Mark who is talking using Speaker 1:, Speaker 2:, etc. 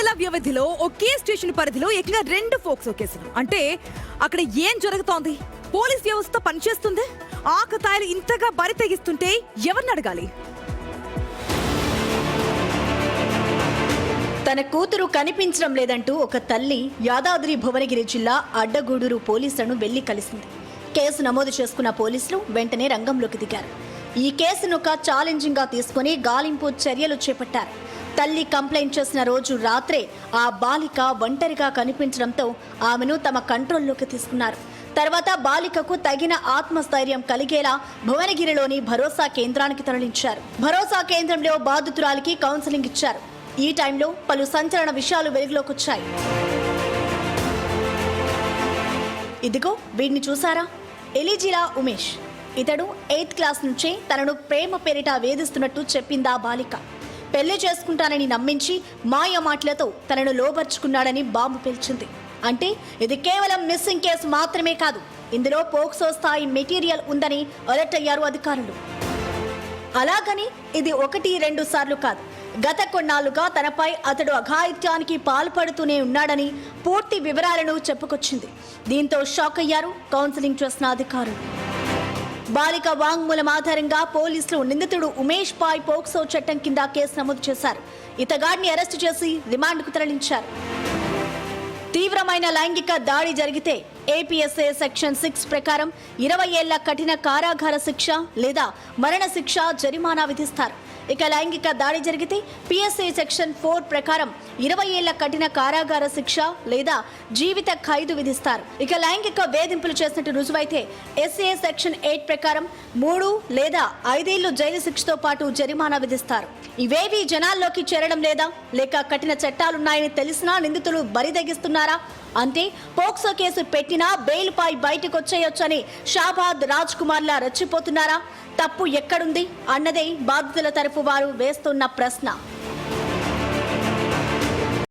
Speaker 1: నెలల వ్యవధిలో ఒకే స్టేషన్ పరిధిలో ఏకంగా 2 ఫోక్సో కేసులు. అంటే అక్కడ ఏం జరుగుతోంది? పోలీస్ వ్యవస్థ పనిచేస్తుంది? ఆకతాయిలు ఇంతగా బరి తెగిస్తుంటే ఎవరిని అడగాలి?
Speaker 2: తన కూతురు కనిపించడం లేదంటూ ఒక తల్లి యాదాద్రి భువనగిరి జిల్లా అడ్డగూడూరు పోలీసులను వెళ్లి కలిసింది. కేసు నమోదు చేసుకున్న పోలీసులు వెంటనే రంగంలోకి దిగారు. ఈ కేసును ఒక ఛాలెంజింగ్ గా తీసుకుని గాలింపు చర్యలు చేపట్టారు. తల్లి కంప్లైంట్ చేసిన రోజు రాత్రే ఆ బాలిక ఒంటరిగా కనిపించడంతో ఆమెను తమ కంట్రోల్లోకి తీసుకున్నారు. తర్వాత బాలికకు తగిన ఆత్మస్థైర్యం కలిగేలా భువనగిరిలోని భరోసా కేంద్రానికి తరలించారు. భరోసా కేంద్రంలో బాధితురాలికి కౌన్సిలింగ్ ఇచ్చారు. ఈ టైంలో పలు సంచలన విషయాలు వెలుగులోకి వచ్చాయి. ఇదిగో వీడిని చూసారా? ఎలిజిలా ఉమేష్. ఇతడు 8th క్లాస్ నుంచే తనను ప్రేమ పేరిట వేధిస్తున్నట్టు చెప్పిందా బాలిక. పెళ్లి చేసుకుంటానని నమ్మించి మాయ మాటలతో తనను లోబర్చుకున్నాడని బాంబు పేల్చింది. అంటే ఇది కేవలం మిస్సింగ్ కేసు మాత్రమే కాదు, ఇందులో పోక్సో స్థాయి మెటీరియల్ ఉందని అలర్ట్ అయ్యారు అధికారులు. అలాగని ఇది 1-2 సార్లు కాదు, గత కొన్నాళ్లుగా తనపై అతడు అఘాయిత్యానికి పాల్పడుతూనే ఉన్నాడని పూర్తి వివరాలను చెప్పుకొచ్చింది. దీంతో షాక్ అయ్యారు కౌన్సిలింగ్ చేసిన అధికారులు. బాలిక వాంగ్మూలం ఆధారంగా పోలీసులు నిందితుడు ఉమేష్ పై పోక్సో చట్టం కింద కేసు నమోదు చేశారు. ఇతగాడిని అరెస్టు చేసి రిమాండ్కు తరలించారు. తీవ్రమైన లైంగిక దాడి జరిగితే ఏపీఎస్ఏ సెక్షన్ 6 ప్రకారం 20 ఏళ్ల కఠిన కారాగార శిక్ష లేదా మరణ శిక్ష జరిమానా విధిస్తారు. ఇక లైంగిక దాడి జరిగితే పిఎస్ఏ సెక్షన్ 4 ప్రకారం 20 ఏళ్ల కఠిన కారాగార శిక్ష లేదా జీవిత ఖైదు విధిస్తారు. ఇక లైంగిక వేధింపులు చేసినట్టు రుజువైతే ఎస్ఏ సెక్షన్ 8 ప్రకారం 3 లేదా 5 ఏళ్లు జైలు శిక్షతో పాటు జరిమానా విధిస్తారు. ఇవేవి జనాల్లోకి చేరడం లేదా, లేక కఠిన చట్టాలున్నాయని తెలిసినా నిందితులు బరిదెగిస్తున్నారా? అంటే పోక్సో కేసు పెట్టినా బెయిల్పై బయటకు వచ్చేయొచ్చని షాబాద్ రాజ్ కుమార్లా రెచ్చిపోతున్నారా? తప్పు ఎక్కడుంది అన్నదే బాధితుల తరఫు వారు వేస్తున్న ప్రశ్న.